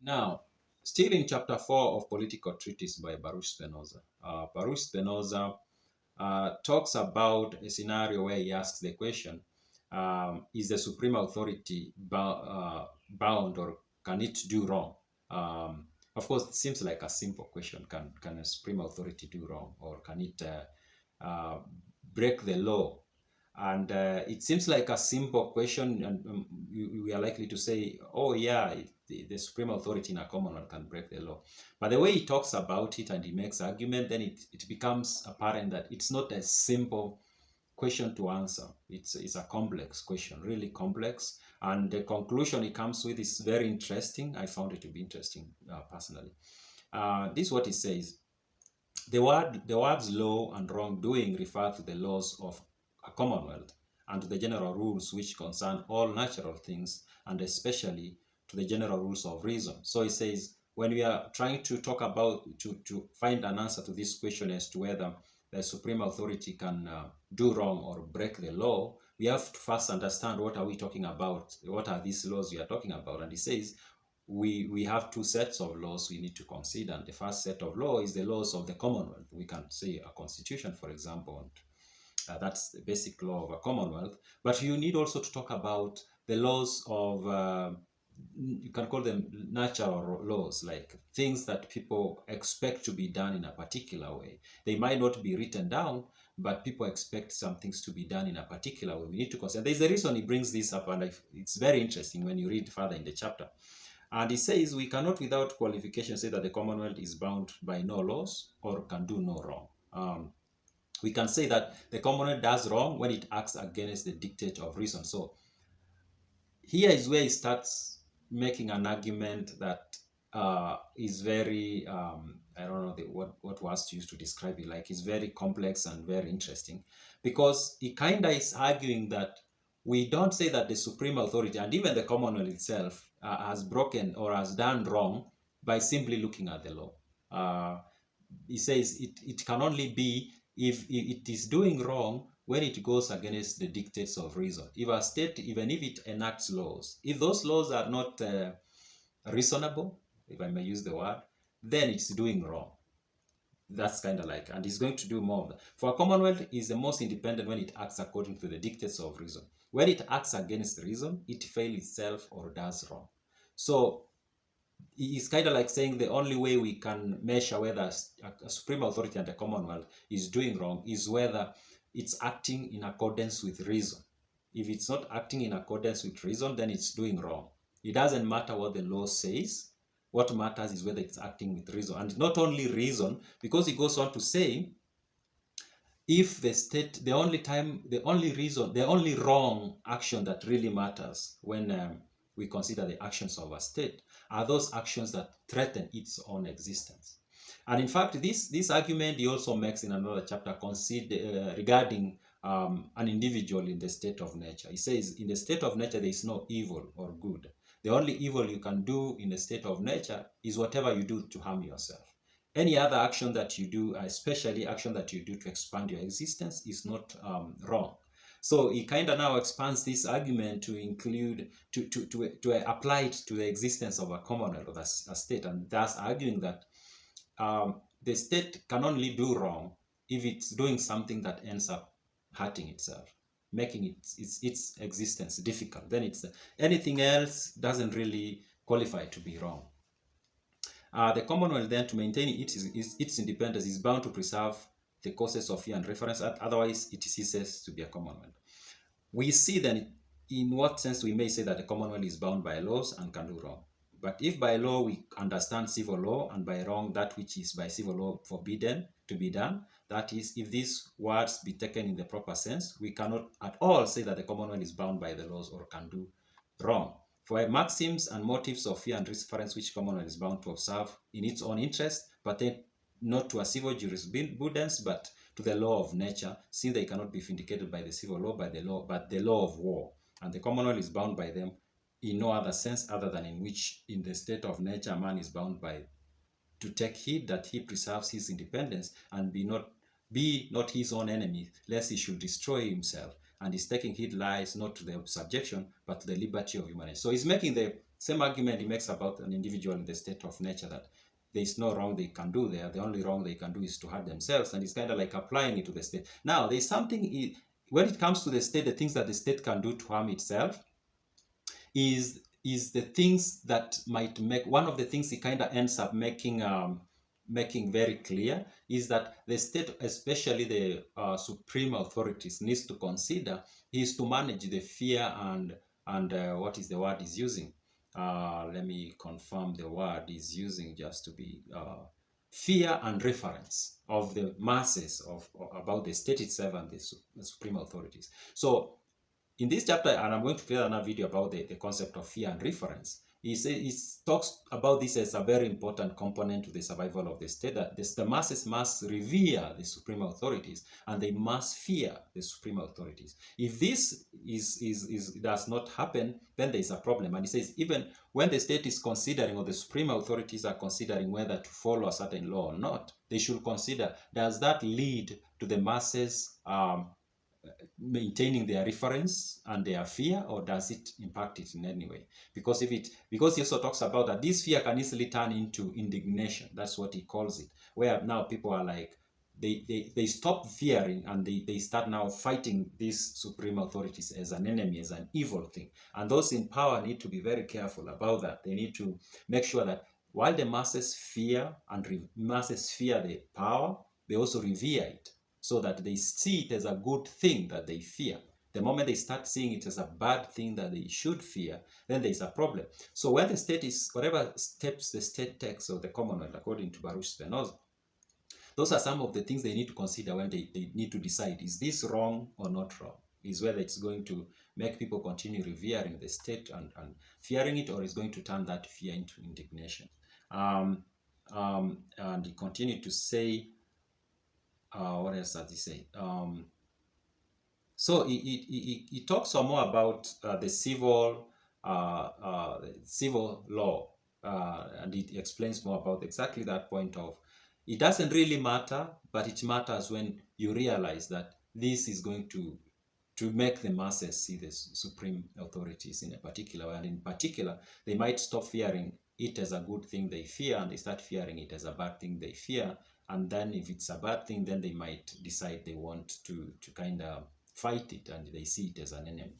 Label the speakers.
Speaker 1: Now, still in chapter 4 of Political Treatise by Baruch Spinoza, Baruch Spinoza talks about a scenario where he asks the question, is the supreme authority bound or can it do wrong? Of course, it seems like a simple question. Can a supreme authority do wrong, or can it uh, break the law? And it seems like a simple question, and we are likely to say, oh yeah, the supreme authority in a commonwealth can break the law. But the way he talks about it and he makes argument, then it becomes apparent that it's not a simple question to answer. It's a complex question, really complex. And the conclusion he comes with is very interesting. I found it to be interesting personally. This is what he says. The words law and wrongdoing refer to the laws of a commonwealth and to the general rules which concern all natural things, and especially to the general rules of reason. So he says, when we are trying to talk about, to find an answer to this question as to whether the supreme authority can do wrong or break the law, we have to first understand what are we talking about, what are these laws we are talking about. And he says, we have two sets of laws we need to consider. And the first set of law is the laws of the commonwealth. We can say a constitution, for example, and that's the basic law of a commonwealth. But you need also to talk about the laws of, you can call them natural laws, like things that people expect to be done in a particular way. They might not be written down, but people expect some things to be done in a particular way. We need to consider. There's a reason he brings this up, and it's very interesting when you read further in the chapter. And he says we cannot without qualification say that the Commonwealth is bound by no laws or can do no wrong. We can say that the Commonwealth does wrong when it acts against the dictate of reason. So here is where he starts making an argument that is very, I don't know what words to use to describe it, like it's very complex and very interesting, because he kind of is arguing that we don't say that the supreme authority and even the Commonwealth itself has broken or has done wrong by simply looking at the law. He says it can only be if it is doing wrong when it goes against the dictates of reason. If a state, even if it enacts laws, if those laws are not reasonable, if I may use the word, then it's doing wrong. That's kind of like, and it's going to do more of that. For a commonwealth is the most independent when it acts according to the dictates of reason. When it acts against reason, it fails itself or does wrong. So it's kind of like saying the only way we can measure whether a supreme authority and the commonwealth is doing wrong is whether it's acting in accordance with reason. If it's not acting in accordance with reason, then it's doing wrong. It doesn't matter what the law says. What matters is whether it's acting with reason. And not only reason, because it goes on to say, if the state, the only wrong action that really matters when we consider the actions of a state are those actions that threaten its own existence. And in fact, this argument he also makes in another chapter regarding an individual in the state of nature. He says, in the state of nature, there is no evil or good. The only evil you can do in the state of nature is whatever you do to harm yourself. Any other action that you do, especially action that you do to expand your existence, is not wrong. So he kind of now expands this argument to include, to apply it to the existence of a commonwealth or a state, and thus arguing that the state can only do wrong if it's doing something that ends up hurting itself, making its existence difficult. Then anything else doesn't really qualify to be wrong. The Commonwealth then, to maintain its independence, is bound to preserve the causes of fear and reference, otherwise it ceases to be a Commonwealth. We see then in what sense we may say that the Commonwealth is bound by laws and can do wrong. But if by law we understand civil law, and by wrong that which is by civil law forbidden to be done, that is, if these words be taken in the proper sense, we cannot at all say that the Commonwealth is bound by the laws or can do wrong. For maxims and motives of fear and reference which Commonwealth is bound to observe in its own interest, but then not to a civil jurisprudence, but to the law of nature, since they cannot be vindicated by the civil law, but the law of war. And the Commonwealth is bound by them in no other sense other than in which, in the state of nature, man is bound by to take heed that he preserves his independence and be not his own enemy, lest he should destroy himself. And his taking heed lies not to the subjection, but to the liberty of humanity. So he's making the same argument he makes about an individual in the state of nature, that there is no wrong they can do there. The only wrong they can do is to hurt themselves, and it's kind of like applying it to the state. Now, there's something, when it comes to the state, the things that the state can do to harm itself is the things that might make, one of the things he kind of ends up making very clear is that the state, especially the supreme authorities, needs to consider is to manage the fear and what is the word he's using? Let me confirm the word he's using, just to be fear and reference of the masses about the state itself and the supreme authorities. So in this chapter, and I'm going to create another video about the concept of fear and reference, he talks about this as a very important component to the survival of the state, that the masses must revere the supreme authorities and they must fear the supreme authorities. If this does not happen, then there is a problem. And he says, even when the state is considering, or the supreme authorities are considering whether to follow a certain law or not, they should consider, does that lead to the masses maintaining their reference and their fear, or does it impact it in any way? Because he also talks about that this fear can easily turn into indignation. That's what he calls it, where now people are like, they stop fearing and they start now fighting these supreme authorities as an enemy, as an evil thing. And those in power need to be very careful about that. They need to make sure that while the masses fear the power, they also revere it, so that they see it as a good thing that they fear. The moment they start seeing it as a bad thing that they should fear, then there's a problem. So when the state is, whatever steps the state takes, or the Commonwealth, according to Baruch Spinoza, those are some of the things they need to consider when they need to decide, is this wrong or not wrong? Is whether it's going to make people continue revering the state and fearing it, or is going to turn that fear into indignation. And he continued to say, what else does he say? So he talks some more about the civil law, and he explains more about exactly that point of, it doesn't really matter, but it matters when you realize that this is going to make the masses see the supreme authorities in a particular way, and in particular, they might stop fearing it as a good thing they fear, and they start fearing it as a bad thing they fear. And then if it's a bad thing, then they might decide they want to kind of fight it, and they see it as an enemy.